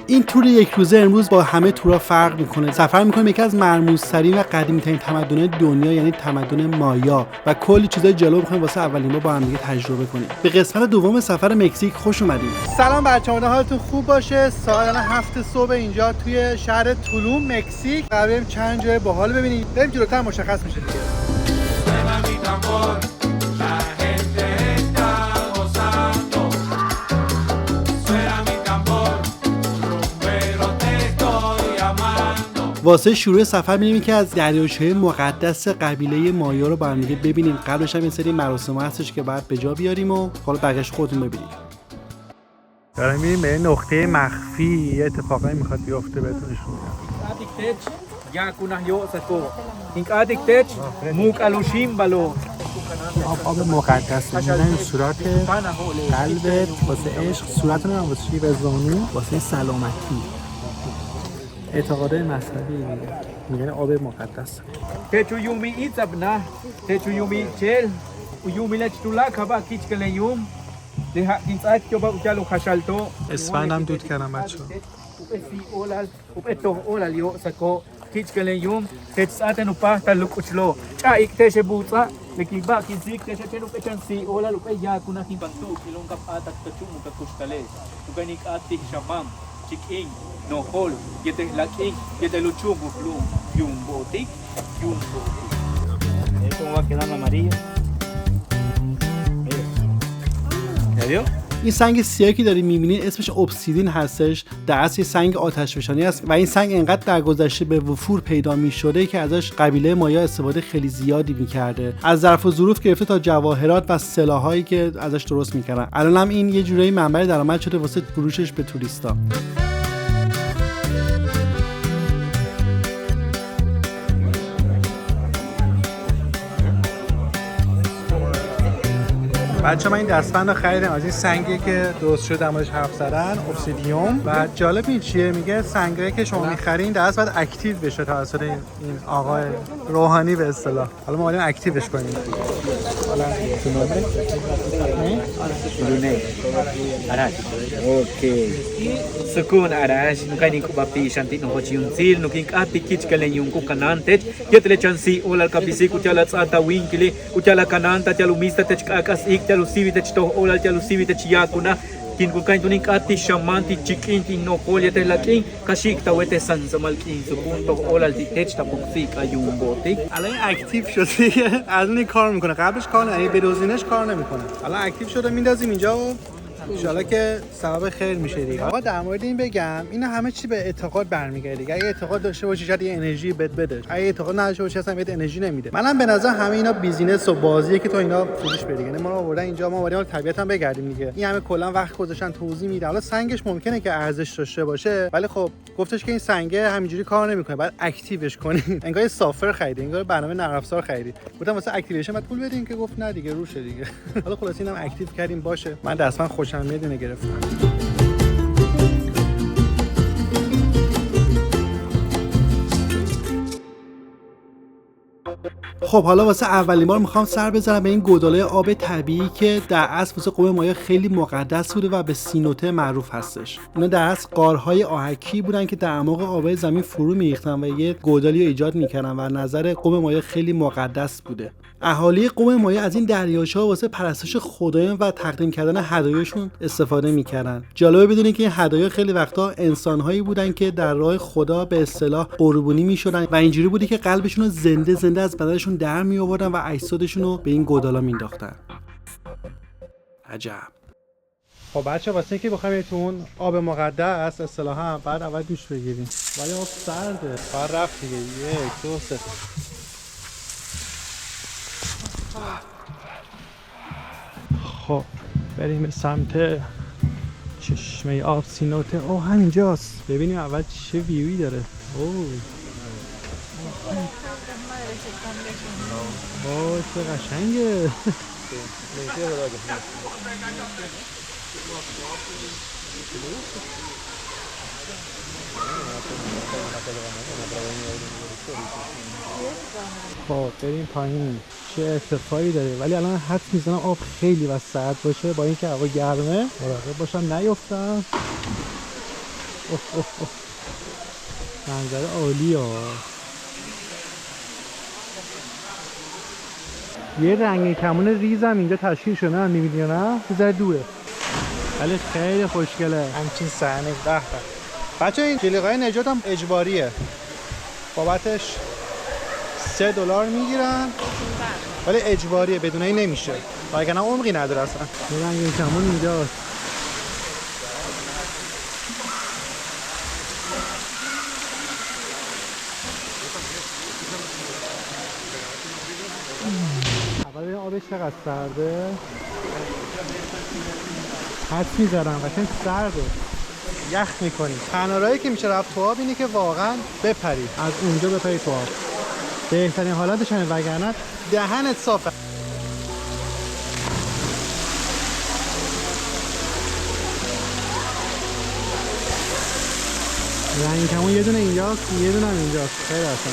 این تور یک روزه امروز با همه تورها فرق میکنه. سفر میکنیم یکی از مرموزترین و قدیمی‌ترین تمدن دنیا یعنی تمدن مایا و کلی چیزای جالب می‌خوایم واسه اولین بار با هم دیگه تجربه کنیم. به قسمت دوم سفر مکزیک خوش اومدید. سلام بچه‌ها، حالتون خوب باشه. ساعت 7 صبح اینجا توی شهر تولوم مکزیک. بریم چند جای باحال ببینیم. بریم جلوتر مشخص میشه دیگه. واسه شروع سفر می‌ریم که از دریاچه مقدس قبیله مایا رو با هم دیگه ببینیم. قبلش هم یه سری مراسم هستش که بعد به جا بیاریم و حالا بقیه‌اش خودتون ببینید. داریم میریم به نقطه مخفی. یه اتفاقی میخواد بیفته بهتون نشون میدم. آب مقدسه. می‌زنیم صورت قلبت واسه عشق، صورتتون هم واسه شیب زانو واسه سلامتی. اعتقاده مذهبی دیگه. میگن آب مقدس. تچو یومی ایتابنا تچو یومی چل و یومی لچتولا کبا کیچ کلیوم ده اینسات که با چالو خشالتو اسفندم دود کردم بچه‌ها. سی اولال وبتو اولال یو سکو کیچ کلیوم تچات نو پاستا لوکچلو چا ایکتش بوتا لکی با کیزیک تچ چنو پچن سی اولال و یا کنا کی بنتو کیلون کا پاتا تچوم کا کشتله وگنیک آتی شمام chiking no hol yete laking yete luchu buflu yumbotik esto va quedando amarillo ¿ya vio? این سنگ سیاهی که دارید می‌بینید اسمش obsidian هستش. در اصل سنگ آتشفشانی است و این سنگ انقدر در گذشته به وفور پیدا می‌شده که ازش قبیله مایا استفاده خیلی زیادی می‌کرده. از ظرف و ظروف گرفته تا جواهرات و سلاحایی که ازش درست می‌کردن. الان هم این یه جورایی منبع درآمد شده واسه فروشش به توریستا. بچه من این دستبند رو خریدم از این سنگی که درست شده در موردش حرف زدن، obsidian. و جالب این چیه؟ میگه سنگایی که شما میخرین در اصل باید اکتیو بشه توسط این آقای روحانی به اصطلاح. حالا ما باید اکتیوش کنیم. حالا اوکی سکون arash nukai ni kubapi shanti no hochiunsil nukin ati kich kalenyung ku kanantet yetle chansi olal kapisi ku chala tsata winkili ku chala kananta chalu mista tech kakas ik chalu sivite chto olal chalu sivite chiyakuna kin ku kain tunin ati shamanti chikinti no kolyete lakin kashik tawete sansamalkin sukunto olal tech tapuksik ayumbotik الان اکتیو شده. الان کار میکنه. قبلش کار نمیکنه. بدوزینش کار نمیکنه. الان اکتیو شده میندازیم اینجا و انشالله که سبب خیر میشه دیگه. آقا در مورد این بگم اینا همه چی به اعتقاد برمیگرده دیگه. اگه اعتقاد داشته باشی شاید یه انرژی بده. اگه اعتقاد نداشته باشی اصلا بهت انرژی نمیده. منم به نظر همه اینا بیزینس و بازیه که تو اینا فروش بری. یعنی ما آوردن اینجا، ما اومدیم طبیعت هم بگردیم دیگه. این همه کلا وقت گذاشتن توضیح میده. حالا سنگش ممکنه که ارزش داشته باشه ولی خب گفتش که این سنگه همینجوری کار نمیکنه، بعد اکتیوش کنین. انگار سافر خریدی، انگار برنامه نرم افزار خریدی. گفتم واسه اکتیویشن بعد پول بدین که گفت نه دیگه روشه دیگه. حالا خلاص اینم اکتیو کردیم باشه. من دستم خوشم میاد اینو گرفتم. خب حالا واسه اولین بار میخوام سر بزنم به این گوداله آب طبیعی که در اصل واسه قوم مایا خیلی مقدس بوده و به سینوته معروف هستش. اینا در اصل غارهای آهکی بودن که در اعماق آبای زمین فرو میریختن و یه گودالی رو ایجاد میکردن و نظر قوم مایا خیلی مقدس بوده. اهالی قوم مایا از این دریاچه‌ها واسه پرستش خدایان و تقدیم کردن هدایاشون استفاده میکردن. جالبه بدونید که این هدایا خیلی وقتا انسان‌هایی بودن که در راه خدا به اصطلاح قربانی میشدن و اینجوری بودی که قلبشون رو زنده از بدنشون در می آوردن و اجسادشون رو به این گودالا مینداختن. عجب. خب بچه واسه اینکه بخوایم تو اون آب مقدس اصطلاحا بعد اول دوش بگیریم ولی آب سرده. بعد رفت دیگه. 1 2 3. خب بریم به سمت چشمه آب سینوته. اوه همینجاست. ببینیم اول چه ویوی داره. اوه چه قشنگه. خب بریم پایین. چه ارتفاعی داره ولی الان حدس میزنم آب خیلی وسط باشه با اینکه هوا گرمه. مراقب باشم نیفتم. منظره عالی ها. یه رنگین کمون ریزم اینجا تشکیل شده، من میبینی یا نه؟ یه ذره دوره ولی خیلی خوشگله همچین صحنه. به به بچه این جلیقه‌های نجات هم اجباریه، بابتش $3 میگیرن ولی اجباریه، بدون این نمیشه وگرنه عمقی نداره اصلا. یه رنگین کمون اینجاست. اول این آبش چقدر سرده، حد میذارم قشنگ سرده، یخ میکنی. تنها راهی که میشه رفت تو آب اینه که واقعا بپری، از اونجا بپری تو آب، بهترین حالتش اینه، وگرنه دهنت صافه. رنگین کمون یه دونه اینجاست، یه دونه هم اینجاست. خیلی اصلا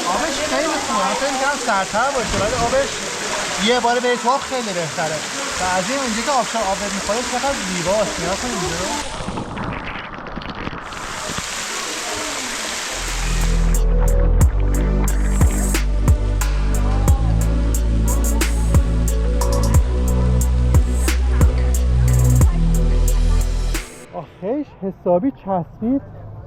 آبش خیلی خوبه. من فکر می‌کردم سردتر باشه ولی آبش یه باره بری تو آب خیلی بهتره. و از این اونجا که آبشار آب می‌خوره چقدر زیباست. نگاه کن اینجا. آخیش حسابی چسبید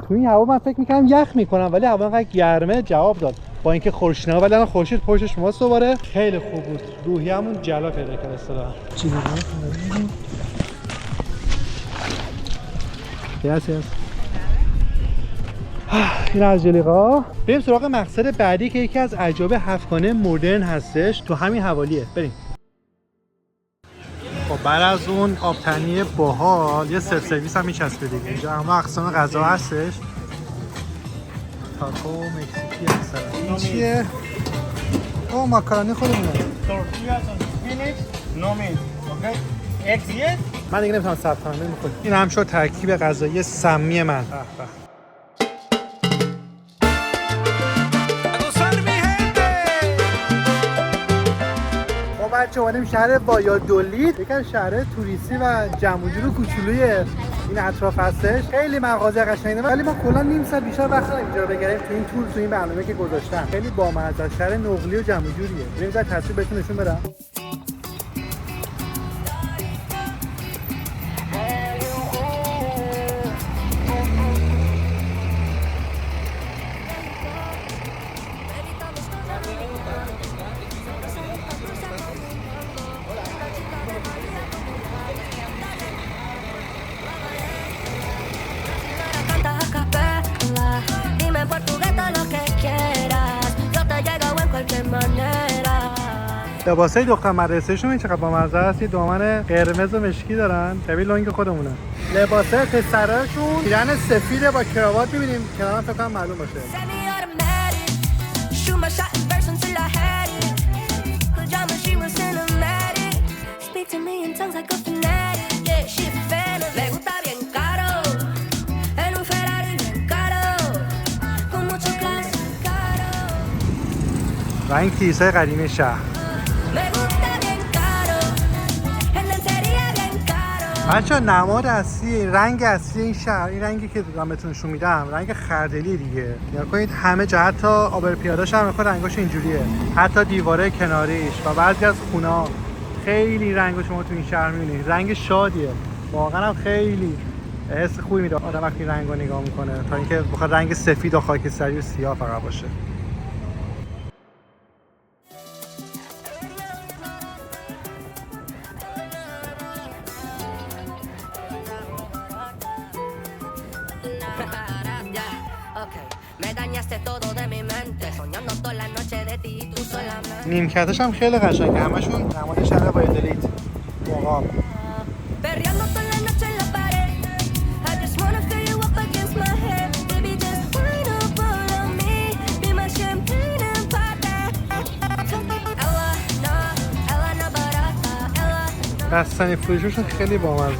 تو این هوا. من فکر می‌کردم یخ می‌کنم ولی هوا انقدر گرمه جواب داد با اینکه خورشید ولی الان خورشید پشت شماست دوباره. خیلی خوب بود، روحیه‌مون جلا پیدا کرد اصطلاحاً. چی می‌گم؟ یس این از جلیقه‌ها. بریم سراغ مقصد بعدی که یکی از عجایب هفتگانه مدرن هستش، تو همین حوالیه. بریم. خب بعد از اون آبتنی باحال یه سلف سرویس هم میچسبه دیگه. اینجا همه اقسام غذا هستش. تاکو مکزیکی مثلا. این چیه؟ اوه ماکارونی خودمونه. من دیگه نمیتونم صبر کنم. بریم. این هم شد ترکیب غذایی سمی من. بچه اومدیم شهر وایادولید، یکی از شهر توریستی و جمع و جور کوچولوی این اطراف هستش. خیلی مغازه قشنگه ولی ما کلا نیم ساعت بیشتر وقت نداریم اینجا رو بگیریم تو این تور، تو این برنامه که گذاشتم. خیلی بامزه، شهر نقلی و جمع و جوریه. بریم در تصویر بهتون نشون بدم. لباسای دختر مدرسه‌شون چقدر بامزه است. یه دامن قرمز و مشکی دارن، شبیه لنگ خودمونه. لباسای پسراشون پیرن سفید با کراوات می‌بینیم. کنارم فکر کنم معلوم باشه. و این کلیسای قدیمی شهر. بچه نماد اصلی، رنگ اصلی این شهر، این رنگی که دارم بهتون نشون میدم، رنگ خردلی دیگه. نگاه کنید همه جهت تا آبر پیاده‌ش هم میخواد رنگاش اینجوریه. حتی دیواره کناریش و بعضی از خونه‌ها خیلی رنگو شما تو این شهر می‌بینید. رنگ شادیه. واقعا هم خیلی حس خوبی میده آدم وقتی رنگو نگاه میکنه تا اینکه بخواد رنگ سفید و خاکستری و سیاه فقط باشه. Me daño نیمکتش هم خیلی قشنگه، همشون نماد شهر وایدلیت مقام. بستنی فروششون خیلی بامزه.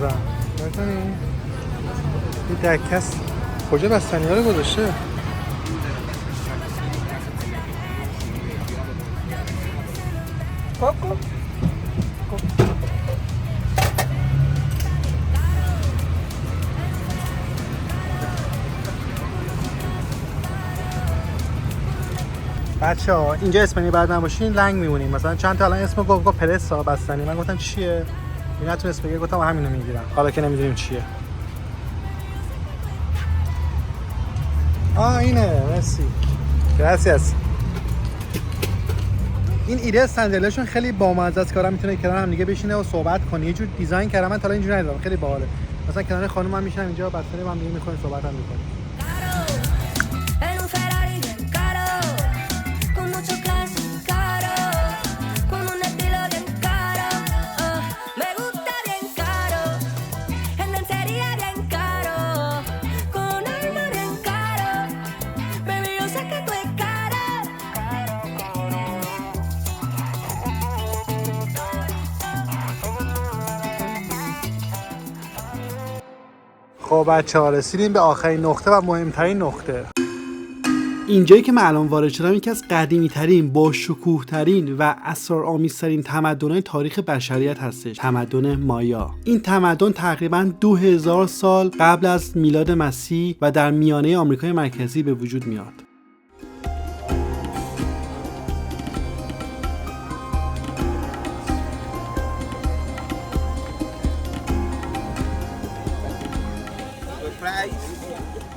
ببینید این دکس کجا بستنی ها رو گذاشته؟ بچه ها اینجا اسپانی بعد نباشین لنگ میمونیم. مثلا چند تا الان اسم گفت پرس ها بستنی، من گفتم چیه؟ این نتونست بگه، گفتم همینو میگیرم حالا که نمیدونیم چیه. اینه. مرسی. gracias. این ایده صندلیاشون خیلی بامزه است که آدم میتونه کنار هم دیگه بشینه و صحبت کنه. یه جور دیزاین کردم، من تا الان اینجوری ندیدم، خیلی باحاله. مثلا کنار خانم هم میشینم اینجا بستنی با هم دیگه میخوریم صحبت هم میکنیم. خب بچه‌ها رسیدیم به آخرین نقطه و مهمترین نقطه. اینجایی که من الان وارد شدم یکی از قدیمی‌ترین، با شکوه‌ترین و اسرارآمیزترین تمدن‌های تاریخ بشریت هستش، تمدن مایا. این تمدن تقریباً 2000 سال قبل از میلاد مسیح و در میانه آمریکای مرکزی به وجود میاد.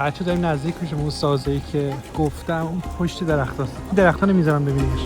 بچه داریم نزدیک میشیم اون سازه‌ای که گفتم، اون پشت درخت هست. درخت ها نمیذارم ببینیمش.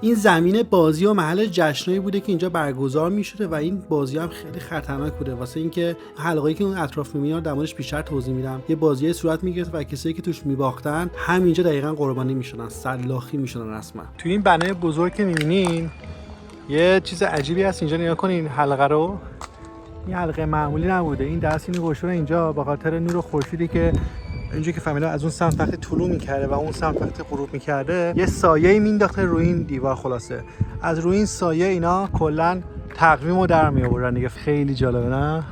این زمین بازی و محل جشنایی بوده که اینجا برگزار می‌شده و این بازی هم خیلی خطرناک بوده، واسه اینکه حلقه‌ای که اون اطراف می‌بینید در موردش بیشتر توضیح میدم. یه بازی صورت می‌گرفت و کسایی که توش می‌باختن همینجا دقیقاً قربانی می‌شدن، سلاخی می‌شدن رسما. تو این بنای بزرگ که می‌بینین یه چیز عجیبی هست اینجا، نگاه کنین حلقه رو. این حلقه معمولی نبوده، این دست اینو گشوده اینجا به خاطر نور خورشیدی که اینجا که فهمیدم از اون سمت وقتی طلوع می‌کرده و اون سمت وقتی غروب می‌کرده یه سایه‌ای مینداخته روی این دیوار. خلاصه از روی این سایه اینا کلاً تقویمو در میآوردن دیگه. خیلی جالبه نه؟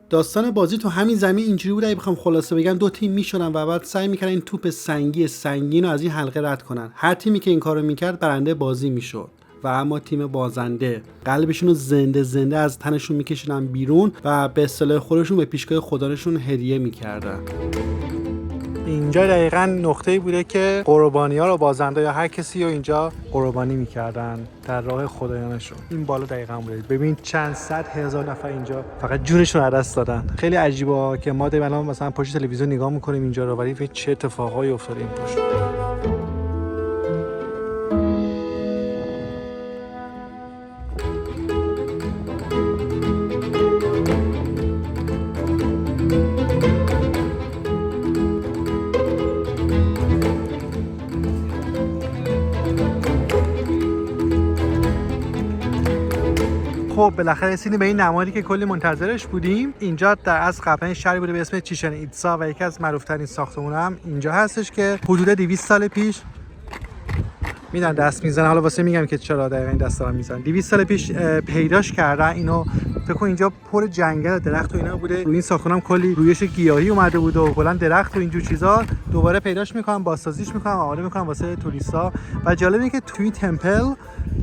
داستان بازی تو همین زمین اینجوری بود، اگه بخوام خلاصه بگم دو تیم میشدن و بعد سعی می‌کردن این توپ سنگین رو از این حلقه رد کنن. هر تیمی که این کارو می‌کرد برنده بازی میشد. و اما تیم بازنده قلبشون رو زنده از تنشون میکشیدن بیرون و به اصطلاح خودشون به پیشگاه خداشون هدیه میکردن. اینجا دقیقاً نقطه‌ای بوده که قربانی‌ها رو بازنده یا هر کسی رو اینجا قربانی میکردن در راه خدایانشون. این بالا دقیقاً بوده. ببین چند صد هزار نفر اینجا فقط جونشون رو از دست دادن. خیلی عجیبه که ما داریم الان مثلا پشت تلویزیون نگاه میکنیم اینجا رو، ولی چه اتفاقایی افتاده این پشت. خب بالاخره رسیدیم به این نمادی که کلی منتظرش بودیم. اینجا در اصل قبلا شهری بوده به اسم چیچن ایتزا و یکی از معروف‌ترین ساختمان‌ها هم اینجا هستش که حدود 200 سال پیش میدن دست میزنن. حالا واسه میگم که چرا دقیقاً این دست دارن میزنن. 200 سال پیش پیداش کردن اینو. فکر کن اینجا پر جنگل درخت و اینا بوده. روی این ساختمون کلی رویش گیاهی اومده بود و کلا درخت و اینجور چیزا. دوباره پیداش میکنن، بازسازیش میکنن، آماده میکنن واسه توریستا. و جالب اینه که توی تمپل،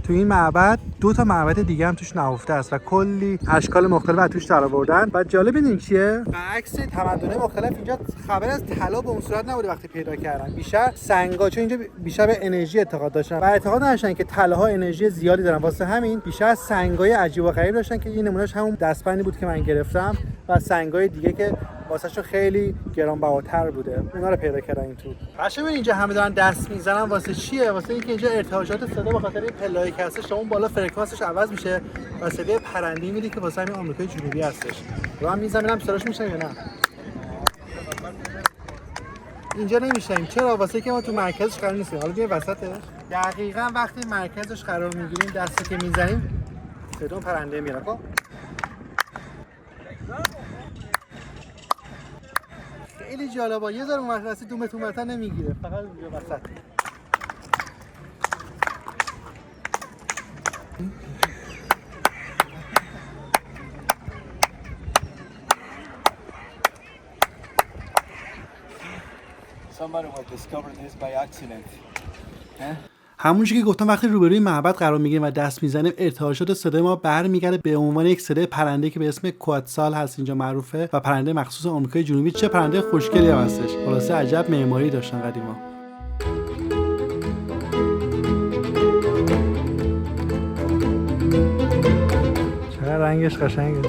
توی این معبد 2 تا معبد دیگه هم توش نهفته است و کلی اشکال مختلف توش درآوردن. و جالب این چیه؟ برعکس تمدن مختلف اینجا خبر از طلا به اون صورت نبوده وقتی پیدا کردن. بیشتر سنگا، چون اینجا بیشتر به انرژی اعتقاد داشتن و اعتقاد داشتن که طلاها انرژی زیادی دارن، واسه همین بیشتر سنگای عجیب و غریب داشتن که این نمونهش همون دستبندی بود که من گرفتم و سنگای دیگه که واسهشون خیلی گرانبهاتر بوده، اونا رو پیدا کردن این تو. باشه ببین اینجا همه دارن دست میزنن واسه چیه؟ واسه اینکه اینجا ارتعاشات صدا به خاطر این پله‌ای که هستش اون بالا فرکانسش عوض میشه و صدای پرنده میده که واسه همین آمریکای جنوبی هستش. رو هم میزنم صداش میشه یا نه؟ اینجا نمیشیم. چرا؟ واسه که ما تو مرکزش قرار نیستیم. حالا بیا وسطش. دقیقاً وقتی مرکزش قرار میگیریم دستی که میزنیم صدا پرنده میاد. خیلی جالبه. یه ذره اون وقتی دومتون وطن نمیگیره، فقط اونجا وسط. Somebody will discover this by accident. همونجوری که گفتم وقتی روبروی معبد قرار میگیریم و دست میزنیم ارتعاشات صدای ما برمیگرده به عنوان یک صدای پرنده که به اسم کواتسال هست اینجا معروفه و پرنده مخصوص آمریکای جنوبی. چه پرنده خوشگلی هم هستش. خلاصه عجب معماری داشتن قدیما. چقدر رنگش قشنگه.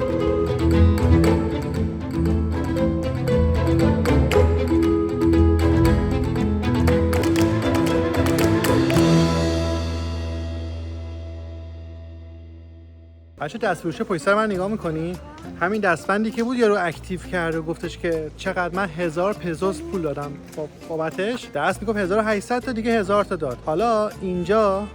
بچه دستفروشه پشت سر من نگاه میکنی؟ همین دستبندی که بود یارو اکتیو کرد و گفتش که چقدر، من 1000 پزوس پول دادم بابتش. دست میگفت 1800 تا دیگه 1000 تا داد. حالا اینجا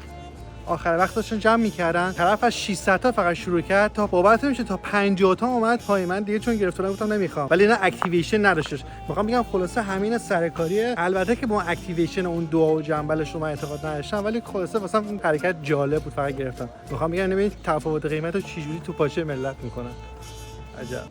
آخر وقتشون جمع میکردن، طرف از 600 تا فقط شروع کرد تا بابت میشه تا 50 تا اومد پای من دیگه، چون گرفتم گفتم نمیخوام، ولی نه اکتیویشن نداشتش. میخوام بگم خلاصه همین سرکاریه. البته که با اکتیویشن اون دعا و جنبلش رو من اعتقاد نداشتم، ولی خلاصه واسم این حرکت جالب بود، فقط گرفتم. میخوام بگم ببین تفاوت قیمت رو چجوری تو پاچه ملت میکنن. عجب.